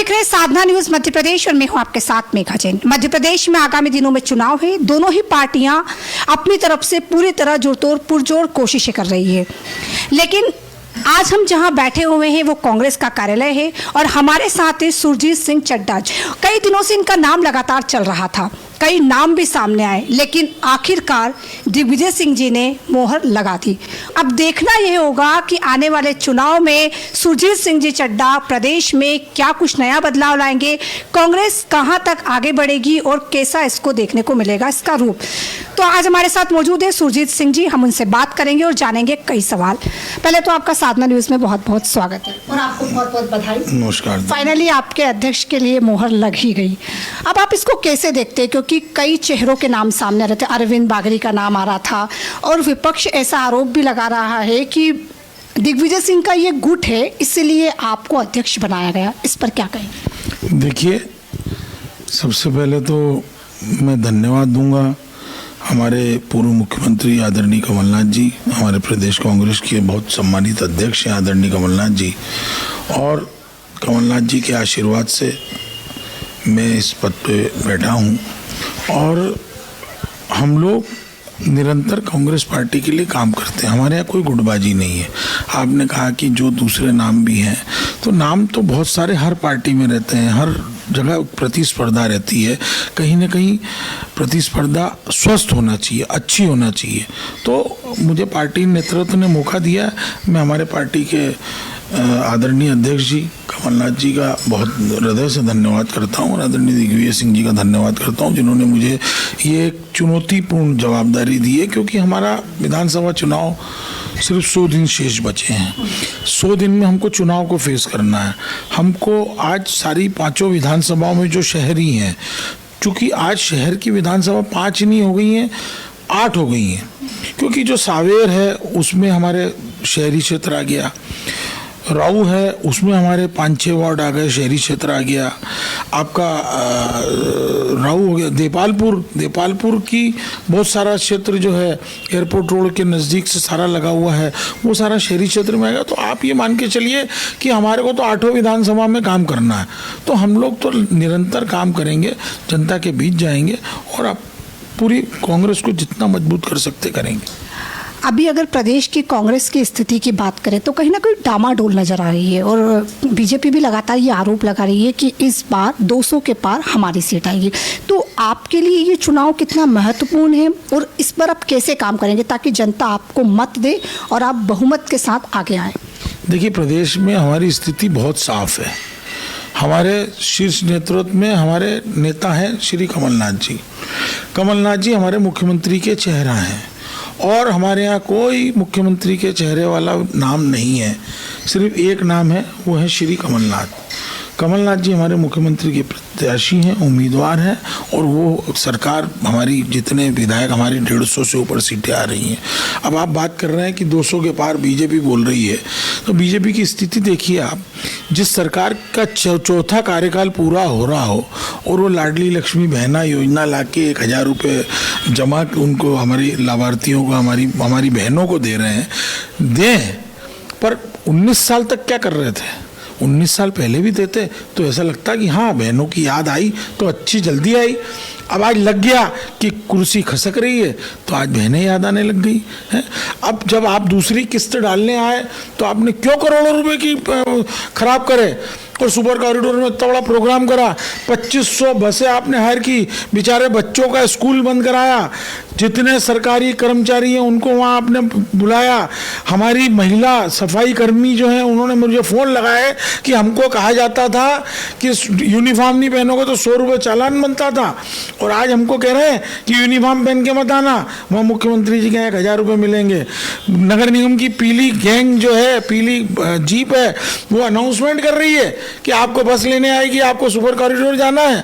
देख रहे हैं साधना न्यूज मध्य प्रदेश और मैं हूं आपके साथ मेघा जैन। मध्य प्रदेश में आगामी दिनों में चुनाव है। दोनों ही पार्टियां अपनी तरफ से पूरी तरह जुड़तोड़ पुरजोर कोशिशें कर रही है, लेकिन आज हम जहां बैठे हुए हैं वो कांग्रेस का कार्यालय है और हमारे साथ है सुरजीत सिंह चड्ढा। कई दिनों से इनका नाम लगातार चल रहा था, कई नाम भी सामने आए, लेकिन आखिरकार दिग्विजय सिंह जी ने मोहर लगा दी। अब देखना यह होगा कि आने वाले चुनाव में सुरजीत सिंह जी चड्ढा प्रदेश में क्या कुछ नया बदलाव लाएंगे, कांग्रेस कहां तक आगे बढ़ेगी और कैसा इसको देखने को मिलेगा इसका रूप। तो आज हमारे साथ मौजूद है सुरजीत सिंह जी, हम उनसे बात करेंगे और जानेंगे कई सवाल। पहले तो आपका साधना न्यूज में बहुत बहुत स्वागत है और आपको बहुत बहुत बधाई। नमस्कार। फाइनली आपके अध्यक्ष के लिए मोहर लग ही गई। अब आप इसको कैसे देखते हैं, क्योंकि कई चेहरों के नाम सामने आ रहे थे, अरविंद बागरी का नाम आ रहा था और विपक्ष ऐसा आरोप भी लगा रहा है कि दिग्विजय सिंह का ये गुट है इसलिए आपको अध्यक्ष बनाया गया, इस पर क्या कहेंगे? देखिए, सबसे पहले तो मैं धन्यवाद दूंगा हमारे पूर्व मुख्यमंत्री आदरणीय कमलनाथ जी, हमारे प्रदेश कांग्रेस के बहुत सम्मानित अध्यक्ष हैं आदरणीय कमलनाथ जी, और कमलनाथ जी के आशीर्वाद से मैं इस पद पे बैठा हूँ और हम लोग निरंतर कांग्रेस पार्टी के लिए काम करते हैं। हमारे यहाँ कोई गुटबाजी नहीं है। आपने कहा कि जो दूसरे नाम भी हैं, तो नाम तो बहुत सारे हर पार्टी में रहते हैं, हर जगह प्रतिस्पर्धा रहती है। कहीं ना कहीं प्रतिस्पर्धा स्वस्थ होना चाहिए, अच्छी होना चाहिए। तो मुझे पार्टी नेतृत्व ने मौका दिया, मैं हमारे पार्टी के आदरणीय अध्यक्ष जी कमलनाथ जी का बहुत हृदय से धन्यवाद करता हूँ और आदरणीय दिग्विजय सिंह जी का धन्यवाद करता हूँ, जिन्होंने मुझे ये एक चुनौतीपूर्ण जवाबदारी दी है, क्योंकि हमारा विधानसभा चुनाव सिर्फ 100 दिन शेष बचे हैं। 100 दिन में हमको चुनाव को फेस करना है। हमको आज सारी पांचों विधानसभाओं में जो शहरी हैं, चूँकि आज शहर की विधानसभा 5 नहीं हो गई हैं, 8 हो गई हैं, क्योंकि जो सावेर है उसमें हमारे शहरी क्षेत्र आ गया, राऊ है उसमें हमारे 5-6 वार्ड आ गए, शहरी क्षेत्र आ गया, आपका राऊ हो गया, देपालपुर की बहुत सारा क्षेत्र जो है एयरपोर्ट रोड के नज़दीक से सारा लगा हुआ है, वो सारा शहरी क्षेत्र में आएगा। तो आप ये मान के चलिए कि हमारे को तो 8 विधानसभा में काम करना है, तो हम लोग तो निरंतर काम करेंगे, जनता के बीच जाएंगे और आप पूरी कांग्रेस को जितना मजबूत कर सकते करेंगे। अभी अगर प्रदेश की कांग्रेस की स्थिति की बात करें तो कहीं ना कहीं डामाडोल नजर आ रही है और बीजेपी भी लगातार ये आरोप लगा रही है कि इस बार 200 के पार हमारी सीट आएगी। तो आपके लिए ये चुनाव कितना महत्वपूर्ण है और इस पर आप कैसे काम करेंगे ताकि जनता आपको मत दे और आप बहुमत के साथ आगे आए? देखिए, प्रदेश में हमारी स्थिति बहुत साफ है। हमारे शीर्ष नेतृत्व में हमारे नेता हैं श्री कमलनाथ जी। कमलनाथ जी हमारे मुख्यमंत्री के चेहरा हैं और हमारे यहाँ कोई मुख्यमंत्री के चेहरे वाला नाम नहीं है, सिर्फ एक नाम है, वो है श्री कमलनाथ। कमलनाथ जी हमारे मुख्यमंत्री के प्रत्याशी हैं, उम्मीदवार हैं और वो सरकार हमारी जितने विधायक हमारी 150 से ऊपर सीटें आ रही हैं। अब आप बात कर रहे हैं कि 200 के पार बीजेपी बोल रही है, तो बीजेपी की स्थिति देखिए आप, जिस सरकार का चौथा कार्यकाल पूरा हो रहा हो और वो लाडली लक्ष्मी बहना योजना ला के 1000 रुपये जमा उनको हमारी लाभार्थियों को हमारी बहनों को दे रहे हैं, दें, पर 19 साल तक क्या कर रहे थे? 19 साल पहले भी देते तो ऐसा लगता कि हाँ बहनों की याद आई तो अच्छी जल्दी आई। अब आज लग गया कि कुर्सी खसक रही है तो आज बहनें याद आने लग गई हैं। अब जब आप दूसरी किस्त डालने आए तो आपने क्यों करोड़ों रुपए की खराब करे और सुपर कॉरिडोर में इतना बड़ा प्रोग्राम करा, 2500 बसें आपने हायर की, बेचारे बच्चों का स्कूल बंद कराया, जितने सरकारी कर्मचारी हैं उनको वहाँ आपने बुलाया। हमारी महिला सफाई कर्मी जो हैं उन्होंने मुझे फ़ोन लगाए कि हमको कहा जाता था कि यूनिफॉर्म नहीं पहनोगे तो 100 रुपये चालान बनता था और आज हमको कह रहे हैं कि यूनिफॉर्म पहन के मत आना, वहाँ मुख्यमंत्री जी के 1000 रुपये मिलेंगे। नगर निगम की पीली गैंग जो है, पीली जीप है, वो अनाउंसमेंट कर रही है कि आपको बस लेने आएगी, आपको सुपर कॉरिडोर जाना है।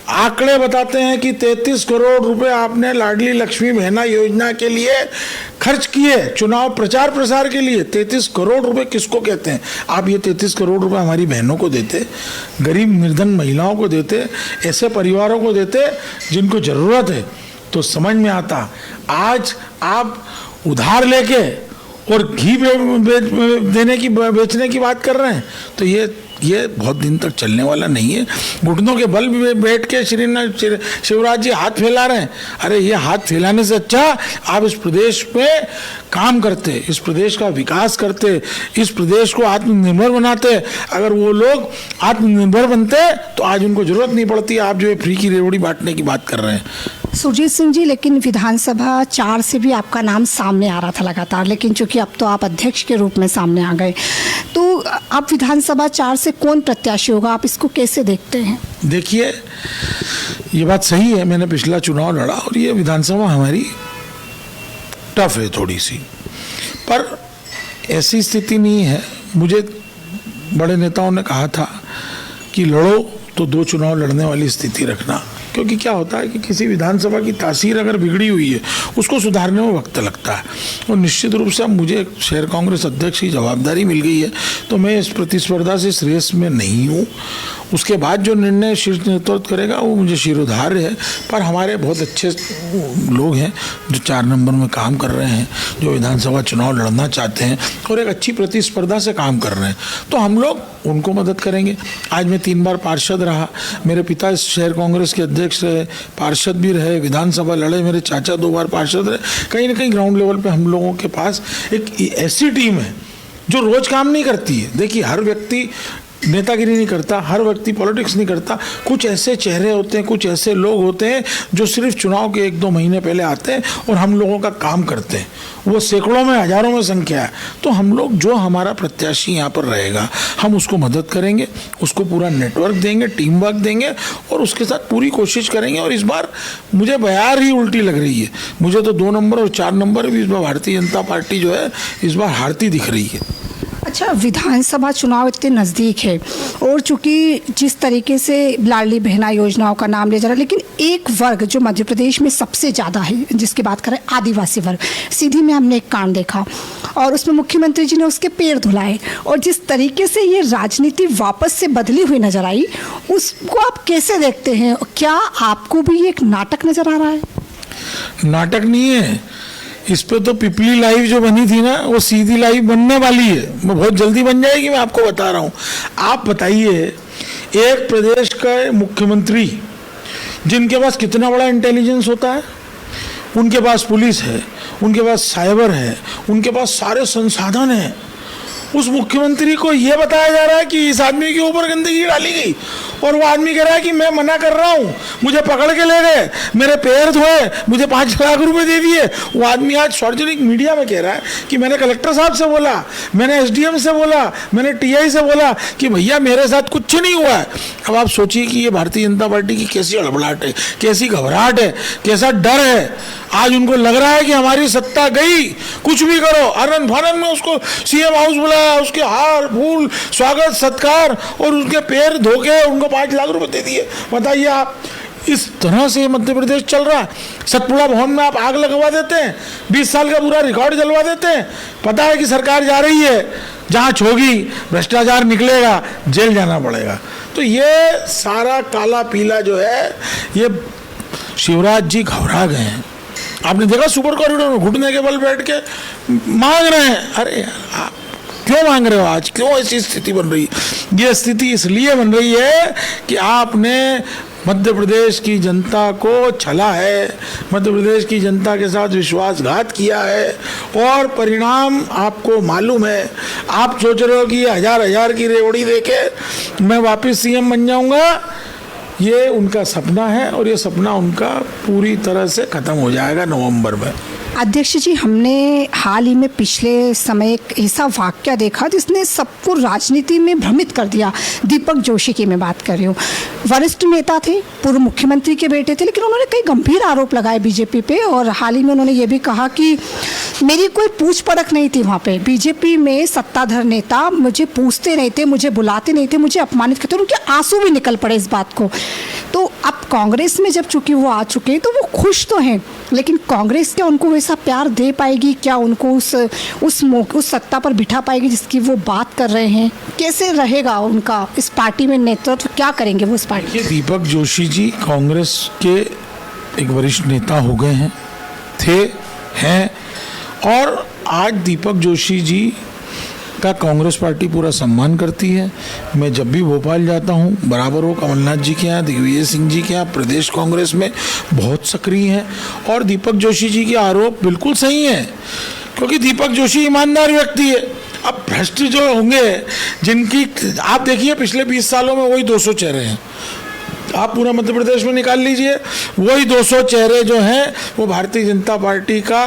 आंकड़े बताते हैं कि 33 करोड़ रुपए आपने लाडली लक्ष्मी बहना योजना के लिए खर्च किए, चुनाव प्रचार प्रसार के लिए। 33 करोड़ रुपए किसको कहते हैं? आप ये 33 करोड़ रुपए हमारी बहनों को देते, गरीब निर्धन महिलाओं को देते, ऐसे परिवारों को देते जिनको ज़रूरत है, तो समझ में आता। आज आप उधार लेके और घी बेचने की बात कर रहे हैं, तो ये बहुत दिन तक चलने वाला नहीं है। घुटनों के बल बैठ के शिवराज जी हाथ फैला रहे हैं। अरे ये हाथ फैलाने से अच्छा आप इस प्रदेश में काम करते, इस प्रदेश का विकास करते, इस प्रदेश को आत्मनिर्भर बनाते। अगर वो लोग आत्मनिर्भर बनते तो आज उनको जरूरत नहीं पड़ती आप जो फ्री की रेवड़ी बांटने की बात कर रहे हैं। सुरजीत सिंह जी, लेकिन विधानसभा 4 से भी आपका नाम सामने आ रहा था लगातार, लेकिन चूंकि अब तो आप अध्यक्ष के रूप में सामने आ गए, तो अब विधानसभा 4 से कौन प्रत्याशी होगा, आप इसको कैसे देखते हैं? देखिए, ये बात सही है, मैंने पिछला चुनाव लड़ा और ये विधानसभा हमारी टफ है थोड़ी सी, पर ऐसी स्थिति नहीं है। मुझे बड़े नेताओं ने कहा था कि लड़ो तो 2 चुनाव लड़ने वाली स्थिति रखना, क्योंकि क्या होता है कि किसी विधानसभा की तासीर अगर बिगड़ी हुई है उसको सुधारने में वक्त लगता है। और निश्चित रूप से अब मुझे शहर कांग्रेस अध्यक्ष की जवाबदारी मिल गई है, तो मैं इस प्रतिस्पर्धा से इस रेस में नहीं हूँ। उसके बाद जो निर्णय शीर्ष नेतृत्व करेगा वो मुझे शिरोधार्य है, पर हमारे बहुत अच्छे लोग हैं जो 4 नंबर में काम कर रहे हैं, जो विधानसभा चुनाव लड़ना चाहते हैं और एक अच्छी प्रतिस्पर्धा से काम कर रहे हैं, तो हम लोग उनको मदद करेंगे। आज मैं 3 बार पार्षद रहा, मेरे पिता शहर कांग्रेस के अध्यक्ष रहे, पार्षद भी रहे, विधानसभा लड़े, मेरे चाचा 2 बार पार्षद रहे। कहीं ना कहीं ग्राउंड लेवल पे हम लोगों के पास एक ऐसी टीम है जो रोज काम नहीं करती है। देखिए, हर व्यक्ति नेतागिरी नहीं करता, हर व्यक्ति पॉलिटिक्स नहीं करता। कुछ ऐसे चेहरे होते हैं, कुछ ऐसे लोग होते हैं जो सिर्फ चुनाव के 1-2 महीने पहले आते हैं और हम लोगों का काम करते हैं। वो सैकड़ों में, हजारों में संख्या है। तो हम लोग, जो हमारा प्रत्याशी यहाँ पर रहेगा, हम उसको मदद करेंगे, उसको पूरा नेटवर्क देंगे, टीम वर्क देंगे और उसके साथ पूरी कोशिश करेंगे। और इस बार मुझे बयार ही उल्टी लग रही है। मुझे तो 2 नंबर और 4 नंबर भी इस बार भारतीय जनता पार्टी जो है इस बार हारती दिख रही है। अच्छा, विधानसभा चुनाव इतने नज़दीक है और चूंकि जिस तरीके से लाडली बहना योजनाओं का नाम लिया जा रहा है, लेकिन एक वर्ग जो मध्य प्रदेश में सबसे ज़्यादा है, जिसकी बात करें आदिवासी वर्ग, सीधी में हमने एक कांड देखा और उसमें मुख्यमंत्री जी ने उसके पैर धुलाए और जिस तरीके से ये राजनीति वापस से बदली हुई नज़र आई, उसको आप कैसे देखते हैं? क्या आपको भी एक नाटक नज़र आ रहा है? नाटक नहीं है, इस पे तो पिपली लाइव जो बनी थी ना, वो सीधी लाइव बनने वाली है। वो बहुत जल्दी बन जाएगी, मैं आपको बता रहा हूँ। आप बताइए, एक प्रदेश का मुख्यमंत्री जिनके पास कितना बड़ा इंटेलिजेंस होता है, उनके पास पुलिस है, उनके पास साइबर है, उनके पास सारे संसाधन हैं। उस मुख्यमंत्री को यह बताया जा रहा है कि इस आदमी के ऊपर गंदगी डाली गई और वो आदमी कह रहा है कि मैं मना कर रहा हूँ, मुझे पकड़ के ले गए, मेरे पैर धोए, मुझे 5 लाख रुपए दे दिए। वो आदमी आज सार्वजनिक मीडिया में कह रहा है कि मैंने कलेक्टर साहब से बोला, मैंने एसडीएम से बोला, मैंने टीआई से बोला कि भैया मेरे साथ कुछ नहीं हुआ है। अब आप सोचिए कि ये भारतीय जनता पार्टी की कैसी हड़बड़ाहट है, कैसी घबराहट है, कैसा डर है। आज उनको लग रहा है कि हमारी सत्ता गई, कुछ भी करो। अरन फारन में उसको सीएम हाउस बुलाया, उसके हार फूल स्वागत सत्कार और उसके पैर धोके उनको 5 लाख रुपए दे दिए। बताइए आप, इस तरह से मध्य प्रदेश चल रहा है। सतपुड़ा भवन में आप आग लगवा देते हैं, 20 साल का पूरा रिकॉर्ड जलवा देते हैं। पता है कि सरकार जा रही है, जांच होगी, भ्रष्टाचार निकलेगा, जेल जाना पड़ेगा। तो ये सारा काला पीला जो है, ये शिवराज जी घबरा गए हैं। आपने देखा सुपर कॉरिडोर में घुटने के बल बैठ के मांग रहे हैं। अरे आप क्यों मांग रहे हो? आज क्यों ऐसी स्थिति बन रही है? ये स्थिति इसलिए बन रही है कि आपने मध्य प्रदेश की जनता को छला है, मध्य प्रदेश की जनता के साथ विश्वासघात किया है और परिणाम आपको मालूम है। आप सोच रहे हो कि ये 1000 की रेवड़ी देके मैं वापस सीएम बन जाऊंगा। ये उनका सपना है और ये सपना उनका पूरी तरह से खत्म हो जाएगा नवंबर में। अध्यक्ष जी, हमने हाल ही में पिछले समय एक ऐसा वाक्य देखा जिसने सबको राजनीति में भ्रमित कर दिया। दीपक जोशी की मैं बात कर रही हूँ। वरिष्ठ नेता थे, पूर्व मुख्यमंत्री के बेटे थे, लेकिन उन्होंने कई गंभीर आरोप लगाए बीजेपी पे और हाल ही में उन्होंने ये भी कहा कि मेरी कोई पूछ परख नहीं थी वहाँ पे। बीजेपी में सत्ताधार नेता मुझे पूछते नहीं थे, मुझे बुलाते नहीं थे, मुझे अपमानित करते, उनके आंसू भी निकल पड़े इस बात को। तो अब कांग्रेस में जब चूंकि वो आ चुके हैं तो वो खुश तो हैं, लेकिन कांग्रेस क्या उनको वैसा प्यार दे पाएगी? क्या उनको उस सत्ता पर बिठा पाएगी जिसकी वो बात कर रहे हैं? कैसे रहेगा उनका इस पार्टी में नेतृत्व, क्या करेंगे वो इस पार्टी? ये दीपक जोशी जी कांग्रेस के एक वरिष्ठ नेता हो गए हैं, थे, हैं और आज दीपक जोशी जी का कांग्रेस पार्टी पूरा सम्मान करती है। मैं जब भी भोपाल जाता हूँ बराबर वो कमलनाथ जी के यहाँ, दिग्विजय सिंह जी के यहाँ प्रदेश कांग्रेस में बहुत सक्रिय हैं। और दीपक जोशी जी के आरोप बिल्कुल सही हैं, क्योंकि दीपक जोशी ईमानदार व्यक्ति है। अब भ्रष्ट जो होंगे जिनकी, आप देखिए पिछले 20 सालों में वही 200 चेहरे हैं। आप पूरा मध्य प्रदेश में निकाल लीजिए, वही 200 चेहरे जो हैं वो भारतीय जनता पार्टी का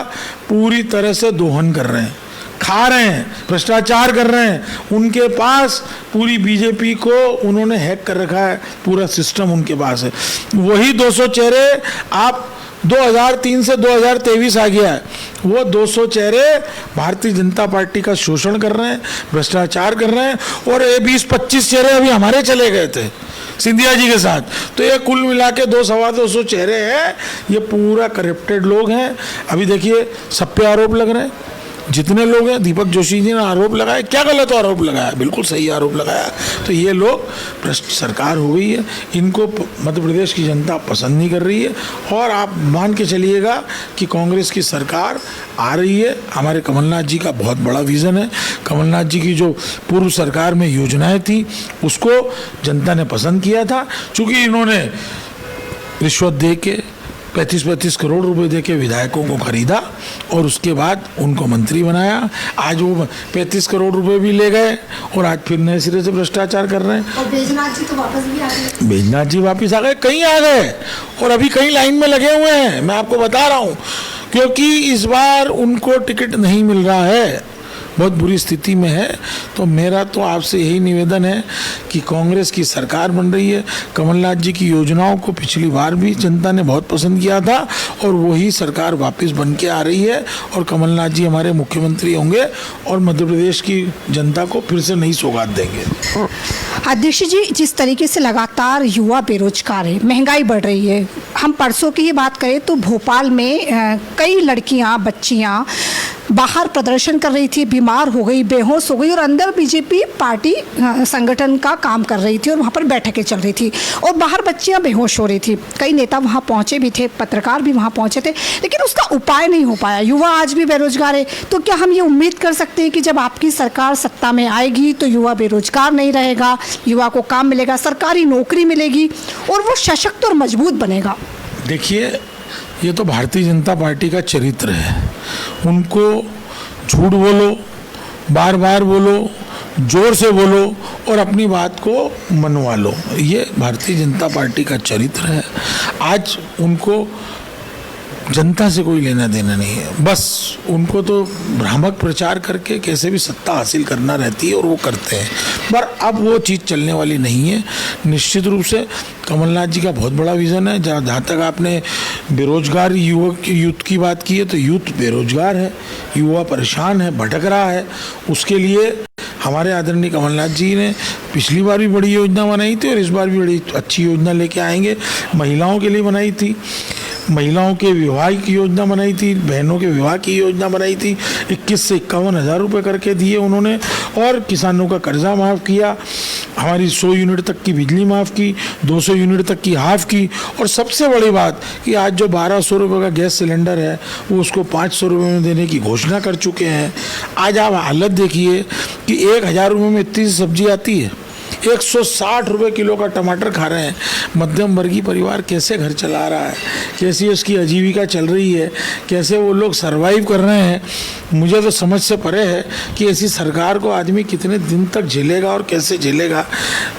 पूरी तरह से दोहन कर रहे हैं, खा रहे हैं, भ्रष्टाचार कर रहे हैं। उनके पास पूरी बीजेपी को उन्होंने हैक कर रखा है, पूरा सिस्टम उनके पास है। वही 200 चेहरे आप 2003 से 2023 आ गया है, वो 200 चेहरे भारतीय जनता पार्टी का शोषण कर रहे हैं, भ्रष्टाचार कर रहे हैं। और ये 20-25 चेहरे अभी हमारे चले गए थे सिंधिया जी के साथ, तो ये कुल मिला के 200-225 चेहरे हैं, ये पूरा करप्टेड लोग हैं। अभी देखिए सब पे आरोप लग रहे हैं, जितने लोग हैं। दीपक जोशी जी ने आरोप लगाया, क्या गलत आरोप लगाया, बिल्कुल सही आरोप लगाया। तो ये लोग भ्रष्ट सरकार हो गई है, इनको मध्य प्रदेश की जनता पसंद नहीं कर रही है। और आप मान के चलिएगा कि कांग्रेस की सरकार आ रही है। हमारे कमलनाथ जी का बहुत बड़ा विज़न है। कमलनाथ जी की जो पूर्व सरकार में योजनाएं थी उसको जनता ने पसंद किया था। चूँकि इन्होंने रिश्वत दे के 35-35 करोड़ रुपए दे के विधायकों को खरीदा और उसके बाद उनको मंत्री बनाया। आज वो 35 करोड़ रुपए भी ले गए और आज फिर नए सिरे से भ्रष्टाचार कर रहे हैं। और बैजनाथ जी तो वापस भी आ गए। बैजनाथ जी वापस आ गए, कहीं आ गए और अभी कहीं लाइन में लगे हुए हैं, मैं आपको बता रहा हूँ, क्योंकि इस बार उनको टिकट नहीं मिल रहा है, बहुत बुरी स्थिति में है। तो मेरा तो आपसे यही निवेदन है कि कांग्रेस की सरकार बन रही है। कमलनाथ जी की योजनाओं को पिछली बार भी जनता ने बहुत पसंद किया था और वही सरकार वापस बन के आ रही है और कमलनाथ जी हमारे मुख्यमंत्री होंगे और मध्य प्रदेश की जनता को फिर से नई सौगात देंगे। अध्यक्ष जी, जिस तरीके से लगातार युवा बेरोजगार है, महंगाई बढ़ रही है, हम परसों की ही बात करें तो भोपाल में कई लड़कियां, बच्चियां बाहर प्रदर्शन कर रही थी, बीमार हो गई, बेहोश हो गई और अंदर बीजेपी पार्टी संगठन का काम कर रही थी और वहाँ पर बैठकें चल रही थी और बाहर बच्चियाँ बेहोश हो रही थी। कई नेता वहाँ पहुँचे भी थे, पत्रकार भी वहाँ पहुँचे थे, लेकिन उसका उपाय नहीं हो पाया। युवा आज भी बेरोजगार है। तो क्या हम ये उम्मीद कर सकते हैं कि जब आपकी सरकार सत्ता में आएगी तो युवा बेरोजगार नहीं रहेगा, युवा को काम मिलेगा, सरकारी नौकरी मिलेगी और वो सशक्त और मजबूत बनेगा? देखिए, ये तो भारतीय जनता पार्टी का चरित्र है। उनको झूठ बोलो, बार बार बोलो, जोर से बोलो और अपनी बात को मनवा लो, ये भारतीय जनता पार्टी का चरित्र है। आज उनको जनता से कोई लेना देना नहीं है, बस उनको तो भ्रामक प्रचार करके कैसे भी सत्ता हासिल करना रहती है और वो करते हैं। पर अब वो चीज़ चलने वाली नहीं है। निश्चित रूप से कमलनाथ जी का बहुत बड़ा विज़न है। जहाँ तक आपने बेरोजगार यूथ की बात की है, तो यूथ बेरोजगार है, युवा परेशान है, भटक रहा है। उसके लिए हमारे आदरणीय कमलनाथ जी ने पिछली बार भी बड़ी योजना बनाई थी और इस बार भी बड़ी अच्छी योजना लेके आएंगे। महिलाओं के लिए बनाई थी, महिलाओं के विवाह की योजना बनाई थी, बहनों के विवाह की योजना बनाई थी, 21 से 51 हज़ार रुपये करके दिए उन्होंने। और किसानों का कर्जा माफ़ किया, हमारी 100 यूनिट तक की बिजली माफ़ की, 200 यूनिट तक की हाफ़ की। और सबसे बड़ी बात कि आज जो 1200 रुपये का गैस सिलेंडर है वो उसको 500 रुपये में देने की घोषणा कर चुके हैं। आज आप हालत देखिए कि 1000 रुपये में इतनी सब्जी आती है, 160 रुपये किलो का टमाटर खा रहे हैं। मध्यम वर्गीय परिवार कैसे घर चला रहा है, कैसी उसकी आजीविका चल रही है, कैसे वो लोग सरवाइव कर रहे हैं, मुझे तो समझ से परे है कि ऐसी सरकार को आदमी कितने दिन तक झेलेगा और कैसे झेलेगा।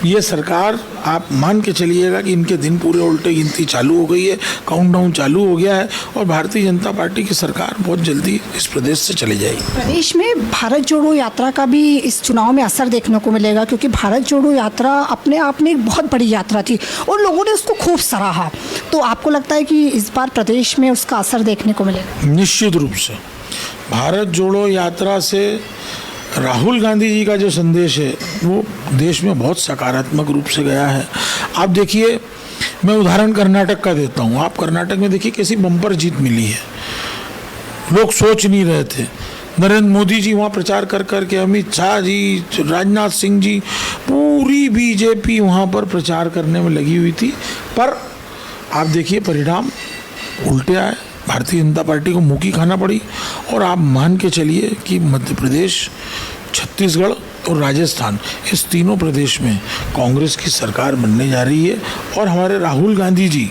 ये सरकार, आप मान के चलिएगा कि इनके दिन पूरे उल्टे गिनती चालू हो गई है, काउंटडाउन चालू हो गया है और भारतीय जनता पार्टी की सरकार बहुत जल्दी इस प्रदेश से चली जाएगी। प्रदेश में भारत जोड़ो यात्रा का भी इस चुनाव में असर देखने को मिलेगा, क्योंकि भारत जोड़ो यात्रा अपने आप में एक बहुत बड़ी यात्रा थी और लोगों ने उसको खूब सराहा। तो आपको लगता है कि इस बार प्रदेश में उसका असर देखने को मिलेगा? निश्चित रूप से भारत जोड़ो यात्रा से राहुल गांधी जी का जो संदेश है वो देश में बहुत सकारात्मक रूप से गया है। आप देखिए, मैं उदाहरण कर्नाटक का देता हूँ। आप कर्नाटक में देखिए कैसी बम्पर जीत मिली है, लोग सोच नहीं रहे थे। नरेंद्र मोदी जी वहाँ प्रचार कर करके, अमित शाह जी, राजनाथ सिंह जी, पूरी बीजेपी वहाँ पर प्रचार करने में लगी हुई थी। पर आप देखिए परिणाम उल्टे आए। भारतीय जनता पार्टी को मुँह की खाना पड़ी। और आप मान के चलिए कि मध्य प्रदेश, छत्तीसगढ़ और राजस्थान, इस तीनों प्रदेश में कांग्रेस की सरकार बनने जा रही है। और हमारे राहुल गांधी जी,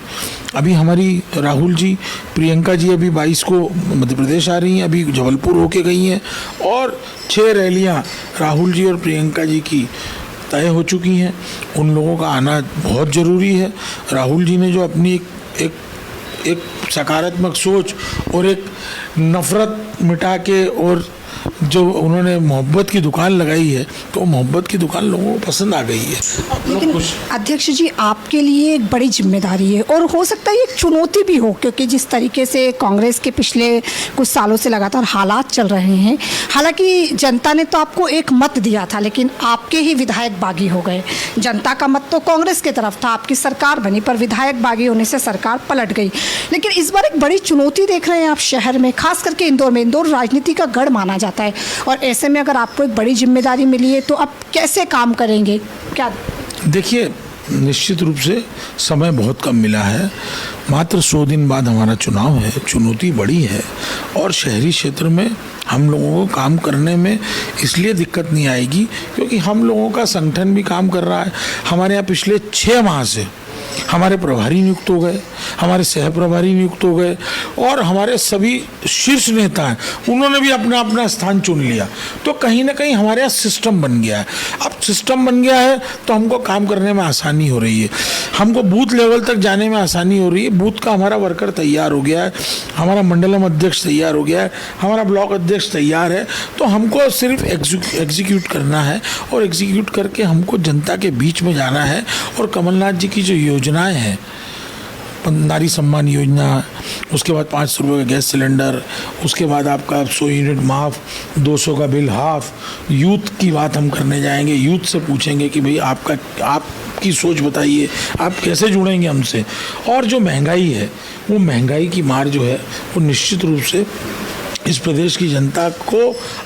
अभी हमारी राहुल जी, प्रियंका जी अभी 22 को मध्य प्रदेश आ रही हैं, अभी जबलपुर होके गई हैं। और 6 रैलियां राहुल जी और प्रियंका जी की तय हो चुकी हैं। उन लोगों का आना बहुत ज़रूरी है। राहुल जी ने जो अपनी एक सकारात्मक सोच और एक नफ़रत मिटा के और जो उन्होंने मोहब्बत की दुकान लगाई है, तो मोहब्बत की दुकान लोगों को पसंद आ गई है। लेकिन अध्यक्ष जी, आपके लिए एक बड़ी जिम्मेदारी है और हो सकता है एक चुनौती भी हो, क्योंकि जिस तरीके से कांग्रेस के पिछले कुछ सालों से लगातार हालात चल रहे हैं। हालांकि जनता ने तो आपको एक मत दिया था, लेकिन आपके ही विधायक बागी हो गए। जनता का मत तो कांग्रेस की तरफ था, आपकी सरकार बनी, पर विधायक बागी होने से सरकार पलट गई। लेकिन इस बार एक बड़ी चुनौती देख रहे हैं आप शहर में, खास करके इंदौर में। इंदौर राजनीति का गढ़ माना जाता है और ऐसे में अगर आपको एक बड़ी जिम्मेदारी मिली है तो आप कैसे काम करेंगे? क्या देखिए, निश्चित रूप से समय बहुत कम मिला है। मात्र 100 दिन बाद हमारा चुनाव है। चुनौती बड़ी है और शहरी क्षेत्र में हम लोगों को काम करने में इसलिए दिक्कत नहीं आएगी क्योंकि हम लोगों का संगठन भी काम कर रहा है। हमारे यहाँ पिछले 6 माह से हमारे प्रभारी नियुक्त हो गए, हमारे सह प्रभारी नियुक्त हो गए और हमारे सभी शीर्ष नेता हैं, उन्होंने भी अपना अपना स्थान चुन लिया। तो कहीं ना कहीं हमारे यहाँ सिस्टम बन गया है। अब सिस्टम बन गया है तो हमको काम करने में आसानी हो रही है, हमको बूथ लेवल तक जाने में आसानी हो रही है। बूथ का हमारा वर्कर तैयार हो गया है, हमारा मंडलम अध्यक्ष तैयार हो गया है, हमारा ब्लॉक अध्यक्ष तैयार है। तो हमको सिर्फ एग्जीक्यूट करना है और एग्जीक्यूट करके हमको जनता के बीच में जाना है। और कमलनाथ जी की जो योजनाएं हैं, नारी सम्मान योजना, उसके बाद 500 रुपये का गैस सिलेंडर, उसके बाद आपका 100 यूनिट माफ़, 200 का बिल हाफ, यूथ की बात हम करने जाएंगे। यूथ से पूछेंगे कि भाई आपकी सोच बताइए, आप कैसे जुड़ेंगे हमसे। और जो महंगाई है, वो महंगाई की मार जो है वो निश्चित रूप से इस प्रदेश की जनता को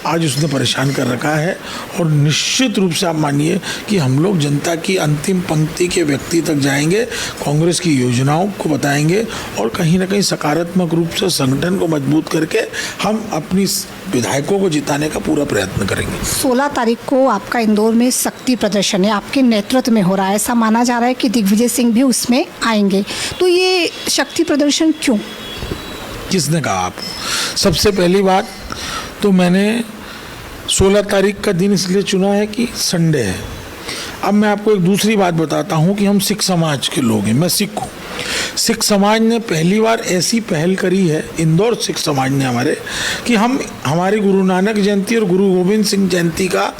आज उसने परेशान कर रखा है। और निश्चित रूप से आप मानिए कि हम लोग जनता की अंतिम पंक्ति के व्यक्ति तक जाएंगे, कांग्रेस की योजनाओं को बताएंगे और कहीं ना कहीं सकारात्मक रूप से संगठन को मजबूत करके हम अपनी विधायकों को जिताने का पूरा प्रयत्न करेंगे। 16 तारीख को आपका इंदौर में शक्ति प्रदर्शन है, आपके नेतृत्व में हो रहा है। ऐसा माना जा रहा है कि दिग्विजय सिंह भी उसमें आएंगे। तो ये शक्ति प्रदर्शन क्यों? किसने कहा आपको? सबसे पहली बात तो मैंने 16 तारीख का दिन इसलिए चुना है कि संडे है। अब मैं आपको एक दूसरी बात बताता हूँ कि हम सिख समाज के लोग हैं, मैं सिख हूँ। सिख समाज ने पहली बार ऐसी पहल करी है, इंदौर सिख समाज ने हमारे, कि हमारी गुरु नानक जयंती और गुरु गोविंद सिंह जयंती का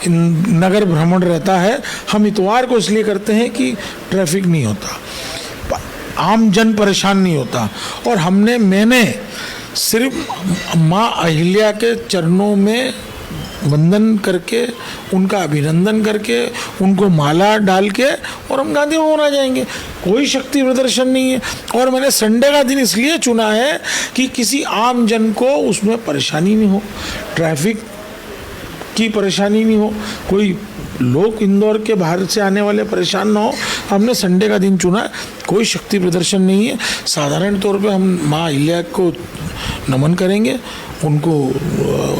नगर भ्रमण रहता है। हम इतवार को इसलिए करते हैं कि ट्रैफिक नहीं होता, आम जन परेशान नहीं होता। और मैंने सिर्फ माँ अहिल्या के चरणों में वंदन करके, उनका अभिनंदन करके, उनको माला डाल के और हम गांधी भवन आ जाएंगे। कोई शक्ति प्रदर्शन नहीं है। और मैंने संडे का दिन इसलिए चुना है कि किसी आम जन को उसमें परेशानी नहीं हो, ट्रैफिक की परेशानी नहीं हो, कोई लोग इंदौर के बाहर से आने वाले परेशान ना हो। हमने संडे का दिन चुना। कोई शक्ति प्रदर्शन नहीं है। साधारण तौर पे हम माँ अहिल्या को नमन करेंगे,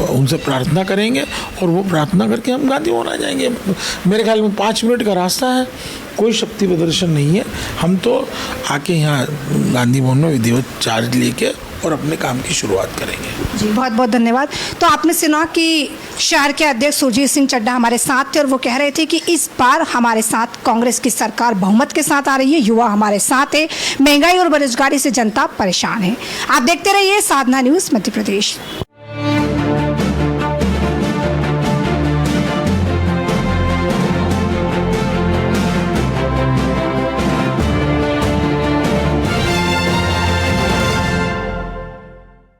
उनसे प्रार्थना करेंगे और वो प्रार्थना करके हम गांधी भवन आ जाएंगे। मेरे ख्याल में 5 मिनट का रास्ता है, कोई शक्ति प्रदर्शन नहीं है। हम तो आके यहाँ गांधी भवन में विधिवत चार्ज लेके और अपने काम की शुरुआत करेंगे। जी, बहुत बहुत धन्यवाद। तो आपने सुना कि शहर के अध्यक्ष सुरजीत सिंह चड्ढा हमारे साथ थे और वो कह रहे थे कि इस बार हमारे साथ कांग्रेस की सरकार बहुमत के साथ आ रही है, युवा हमारे साथ है, महंगाई और बेरोजगारी से जनता परेशान है। आप देखते रहिए साधना न्यूज़ मध्य प्रदेश।